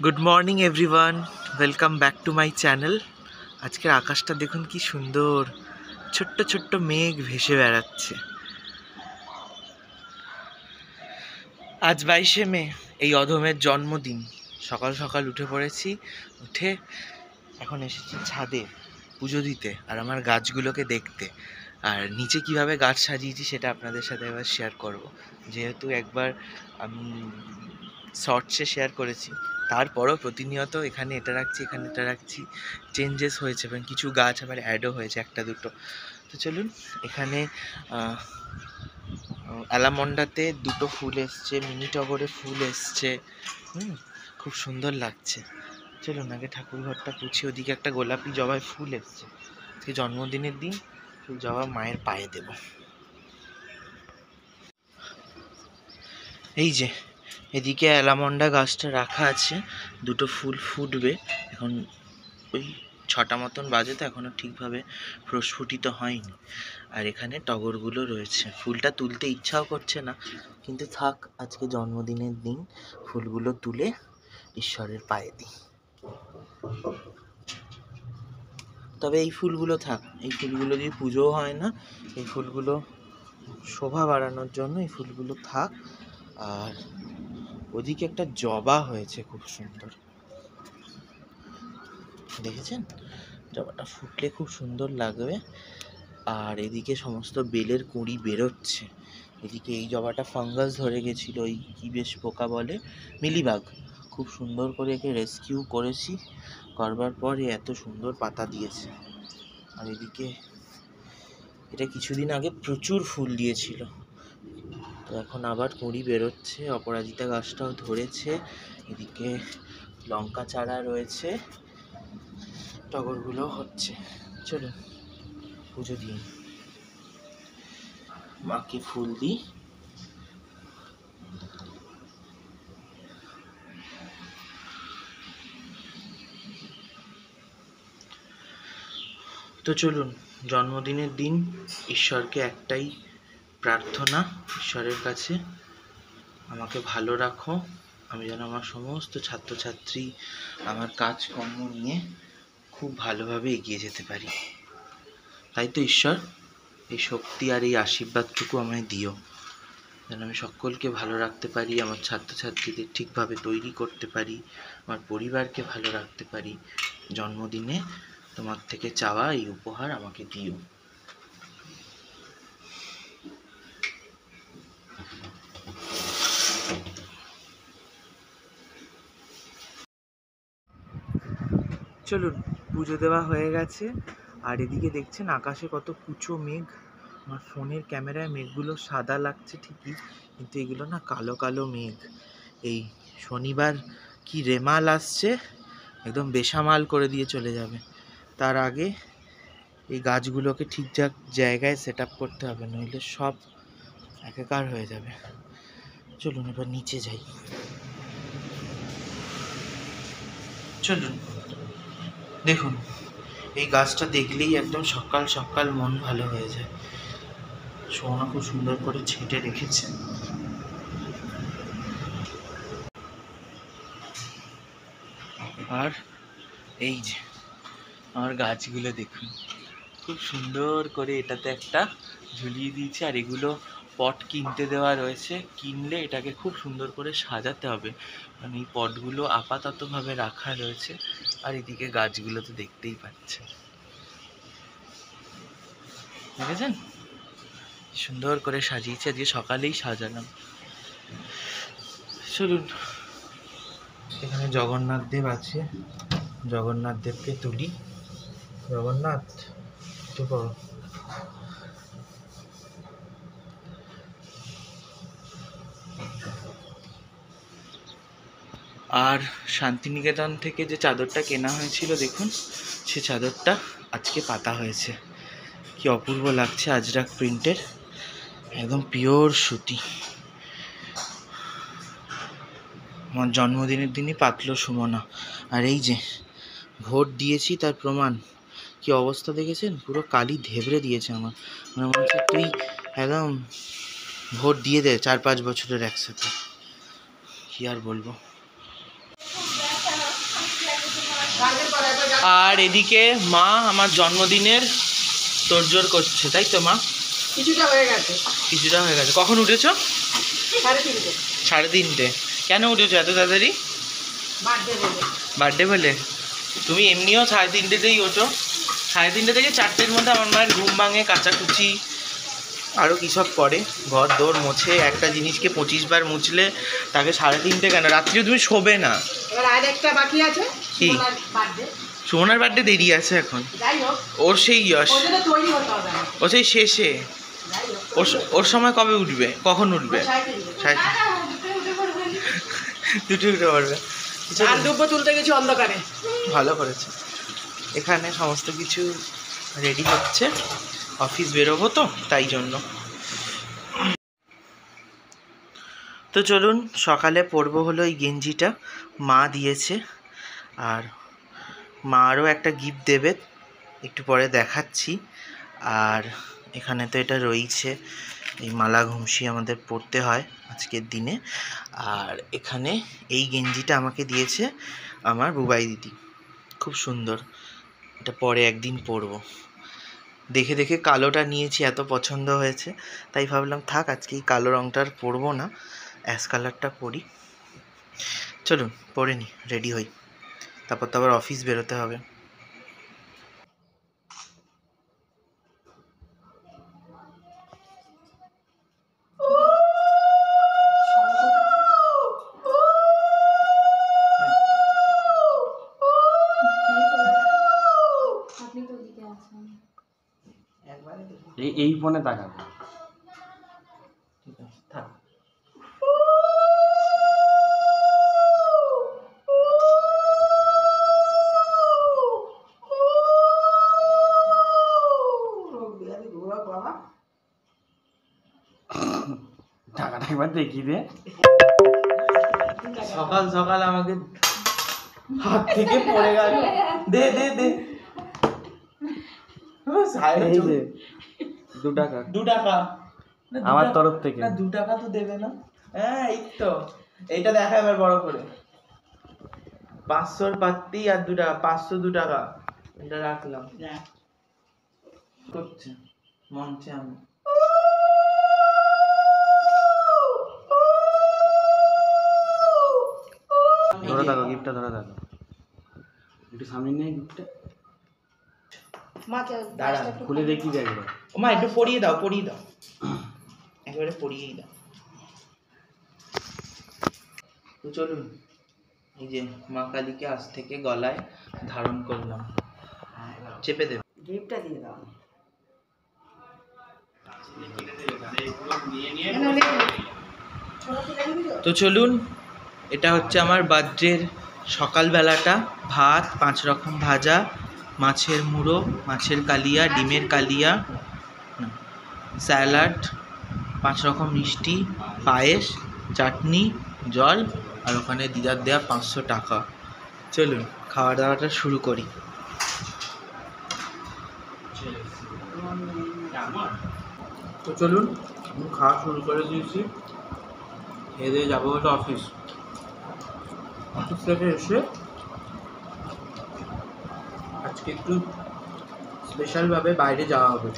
Good morning everyone, welcome back to my channel. আজকের আকাশটা দেখুন কি সুন্দর, ছোট্ট ছোট্ট মেঘ ভেসে বেড়াচ্ছে। আজ 22শে মে, এই অধমের জন্মদিন। সকাল সকাল উঠে পড়েছি, উঠে এখন এসেছি ছাদে পুজো দিতে আর আমার গাছগুলোকে দেখতে। আর নিচে কিভাবে গাছ সাজিয়েছি সেটা আপনাদের সাথে এবার শেয়ার করব। যেহেতু একবার আমি শর্টসে শেয়ার করেছি, তারপরও প্রতিনিয়ত এখানে এটা রাখছি, এখানে এটা রাখছি, চেঞ্জেস হয়েছে এবং কিছু গাছ আবার অ্যাডও হয়েছে, একটা দুটো। তো চলুন, এখানে অ্যালামন্ডাতে দুটো ফুল এসছে, মিনি টগরে ফুল এসছে, খুব সুন্দর লাগছে। চলুন আগে ঠাকুর ঘরটা পুছি। ওদিকে একটা গোলাপি জবায় ফুল এসছে, আজকে জন্মদিনের দিন, ফুল জবা মায়ের পায়ে দেব। এই যে এদিকে অ্যালামন্ডা গাছটা রাখা আছে, দুটো ফুল ফুটবে এখন। ওই 6টা মতন বাজে, তো এখনও ঠিকভাবে প্রস্ফুটিত হয়নি। আর এখানে টগরগুলো রয়েছে, ফুলটা তুলতে ইচ্ছাও করছে না, কিন্তু থাক, আজকে জন্মদিনের দিন, ফুলগুলো তুলে ঈশ্বরের পায়ে দিই। তবে এই ফুলগুলো থাক, এই ফুলগুলো দিয়ে পুজোও হয় না, এই ফুলগুলো শোভা বাড়ানোর জন্য এই ফুলগুলো থাক। আর ওদিকে একটা জবা হয়েছে খুব সুন্দর, দেখেছেন? জবাটা ফুটলে খুব সুন্দর লাগবে। আর এদিকে সমস্ত বেলের কুঁড়ি বেরোচ্ছে। এদিকে এই জবাটা ফাঙ্গাস ধরে গেছিল, ওই কি বেশ পোকা বলে, মিলিবাগ। খুব সুন্দর করে একে রেস্কিউ করেছি, করবার পরে এত সুন্দর পাতা দিয়েছে। আর এদিকে এটা কিছুদিন আগে প্রচুর ফুল দিয়েছিল, তো এখন আবার কুঁড়ি বেরোচ্ছে। অপরাজিতা গাছটাও ধরেছে, এদিকে লঙ্কা চারা রয়েছে, টগরগুলো হচ্ছে। চলুন পুজো দিই, মাকে ফুল দিই। তো চলুন, জন্মদিনের দিন ঈশ্বরকে একটাই প্রার্থনা, ঈশ্বরের কাছে আমাকে ভালো রাখো, আমি যেন আমার সমস্ত ছাত্রছাত্রী আমার কাজকর্ম নিয়ে খুব ভালোভাবে এগিয়ে যেতে পারি। তাই তো ঈশ্বর, এই শক্তি আর এই আশীর্বাদটুকু আমায় দিও, যেন আমি সকলকে ভালো রাখতে পারি, আমার ছাত্রছাত্রীদের ঠিকভাবে তৈরি করতে পারি, আমার পরিবারকে ভালো রাখতে পারি। জন্মদিনে তোমার থেকে চাওয়া এই উপহার আমাকে দিও। চলুন, পুজো দেওয়া হয়ে গেছে। আর এদিকে দেখছেন আকাশে কত কুচো মেঘ। আমার ফোনের ক্যামেরায় মেঘগুলো সাদা লাগছে ঠিকই, কিন্তু এগুলো না কালো কালো মেঘ। এই শনিবার কি রেমাল আসছে, একদম বেসামাল করে দিয়ে চলে যাবে। তার আগে এই গাছগুলোকে ঠিকঠাক জায়গায় সেট আপ করতে হবে, নইলে সব একাকার হয়ে যাবে। চলুন এবার নিচে যাই। চলুন, দেখুন এই গাছটা দেখলেই একদম সকাল সকাল মন ভালো হয়ে যায়। সোনা খুব সুন্দর করে ছেঁটে রেখেছে। আর এই যে আমার গাছগুলো দেখুন, খুব সুন্দর করে এটাতে একটা ঝুলিয়ে দিয়েছে। আর এগুলো পট কিনতে দেওয়া রয়েছে, কিনলে এটাকে খুব সুন্দর করে সাজাতে হবে, কারণ এই পটগুলো আপাততভাবে রাখা রয়েছে। আর এদিকে গাছগুলো তো দেখতেই পাচ্ছেন, দেখেছেন সুন্দর করে সাজিয়েছে, আজকে সকালেই সাজালাম। চলুন, এখানে জগন্নাথ দেব আছে, জগন্নাথ দেবকে তুলি। জগন্নাথ তো করো। আর শান্তিনিকেতন থেকে যে চাদরটা কেনা হয়েছিল দেখুন, সে চাদরটা আজকে পাতা হয়েছে। কি অপূর্ব লাগছে, আজরাক প্রিন্টের, একদম পিওর সুতি। আমার জন্মদিনের দিনই পাতলো সুমনা। আর এই যে ভোট দিয়েছি তার প্রমাণ, কি অবস্থা দেখেছেন, পুরো কালি ধেবড়ে দিয়েছে আমার। মনে হচ্ছে তুই একদম ভোট দিয়ে দে 4-5 বছরের একসাথে, কি আর বলবো। আর এদিকে মা আমার জন্মদিনের তোড়জোড় করছে, তাই তো মা? কিছুটা হয়ে গেছে। কখন উঠেছো? 3:30। 3:30? কেন উঠেছো এত তাড়াতাড়ি? বার্থডে বলে? তুমি এমনিও 3:30তেই ওঠো। 3:30 থেকে 4টের মধ্যে আমার মায়ের ঘুম ভাঙে, কাচাকুচি আরও কী সব করে, ঘর দৌড় মোছে। একটা জিনিসকে 25 বার মুছলে তাকে 3:30 কেন? রাত্রিও তুমি শোবে না। এবার আর একটা বাকি আছে, কি? সুমনার বার্থডে দেরি আছে এখন। ওর সেই ও সেই শেষে। ওর সময় কবে উঠবে? কখন উঠবে? দুটো উঠে পারবে। তুলতে গেছি অন্ধকারে। ভালো করেছে। এখানে সমস্ত কিছু রেডি হচ্ছে, অফিস বেরোবো তো তাই জন্য। তো চলুন, সকালে পরবো হলো এই গেঞ্জিটা, মা দিয়েছে। আর মা আরও একটা গিফট দেবে, একটু পরে দেখাচ্ছি। আর এখানে তো এটা রয়েছে, এই মালা ঘুমসি আমাদের পরতে হয় আজকের দিনে। আর এখানে এই গেঞ্জিটা আমাকে দিয়েছে আমার বুবাই দিদি, খুব সুন্দর। এটা পরে একদিন পরবো। দেখে দেখে কালোটা নিয়েছি, এত পছন্দ হয়েছে তাই ভাবলাম থাক, আজকে এই কালো রঙটা আর পরবো না, অ্যাশ কালারটা পরি। চলুন পরে নি, রেডি হই, তারপর তো আবার অফিস বেরোতে হবে। এই ফোনে তাকাবো। ঠিক আছে, থাক। টাকাটা একবার দেখিয়ে দে। সকাল সকাল আমাকে হাত থেকে পড়ে গেল। দে দে দে। এই যে 2 টাকা। 2 টাকা আমার তরফ থেকে। না 2 টাকা তো দেবে না। হ্যাঁ এই তো, এইটা দেখা এবার বড় করে। 500 পাত্তি আর 2 টাকা, 500 2 টাকা। এটা রাখলাম। করছে মঞ্চে আমি। ধরে থাকো, গিফটটা ধরে থাকো। একটু সামনে নিয়ে গিফটটা দাঁড়া, খুলে দেখি দে একবার। ও মা একটু পরিয়ে দাও, পরিয়ে দাও, একেবারে পরিয়েই দাও। তো চলুন, এই যে মা কালীকে আজ থেকে গলায় ধারণ করলাম, চেপে দেব। গিফটটা দিয়ে দাও। তো চলুন, এটা হচ্ছে আমার বার্থডের সকালবেলাটা। ভাত, 5 রকম ভাজা, মাছের মুড়ো, মাছের কালিয়া, ডিমের কালিয়া, স্যালাড, 5 রকম মিষ্টি, পায়েস, চাটনি, জল, আর ওখানে দিদার দেওয়া 500 টাকা। চলুন খাওয়া দাওয়াটা শুরু করি। তো চলুন, আমি খাওয়া শুরু করে দিয়েছি। খেয়ে দিয়ে যাবো হলো অফিস। অফিস থেকে এসে আজকে একটু স্পেশালভাবে বাইরে যাওয়া হবে,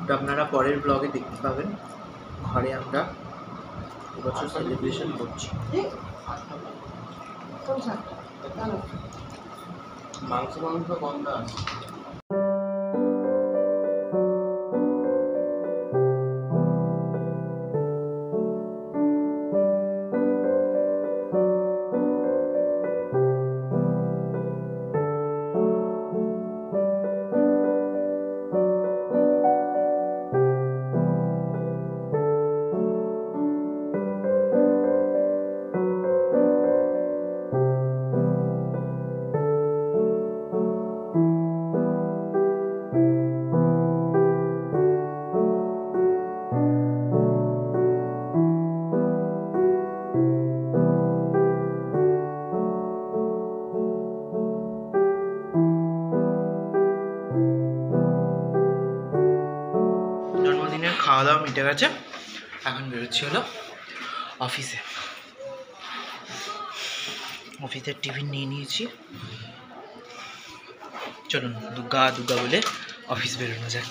ওটা আপনারা পরের ব্লগে দেখতে পাবেন। ঘরে আমরা এবছর সেলিব্রেশন করছি। মাংস গন্ধ আছে। জন্মদিনের খাওয়া দাওয়া মিটে গেছে, এখন বেরোচ্ছি হলো অফিসে। অফিসের টিফিন নিয়ে নিয়েছি। চলুন দুর্গা দুর্গা বলে অফিস বেরোনো যাক।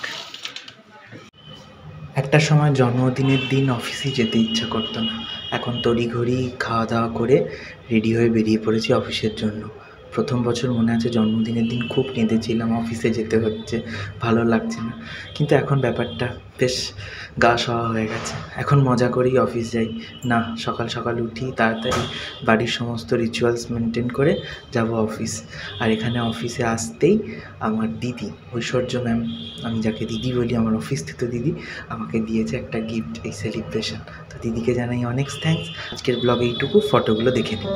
একটা সময় জন্মদিনের দিন অফিসে যেতে ইচ্ছা করতো না, এখন তড়িঘড়ি খাওয়া দাওয়া করে রেডি হয়ে বেরিয়ে পড়েছি অফিসের জন্য। প্রথম বছর মনে আছে জন্মদিনের দিন খুব কেঁদেছিলাম, অফিসে যেতে হচ্ছে, ভালো লাগছে না। কিন্তু এখন ব্যাপারটা বেশ গা সওয়া হয়ে গেছে, এখন মজা করেই অফিস যাই। না, সকাল সকাল উঠি, তাড়াতাড়ি বাড়ির সমস্ত রিচুয়ালস মেনটেন করে যাব অফিস। আর এখানে অফিসে আসতেই আমার দিদি ঐশ্বর্য ম্যাম, আমি যাকে দিদি বলি, আমার অফিসস্থিত দিদি, আমাকে দিয়েছে একটা গিফট এই সেলিব্রেশন। তো দিদিকে জানাই অনেক থ্যাঙ্কস। আজকের ব্লগ এইটুকু, ফটোগুলো দেখে নিন।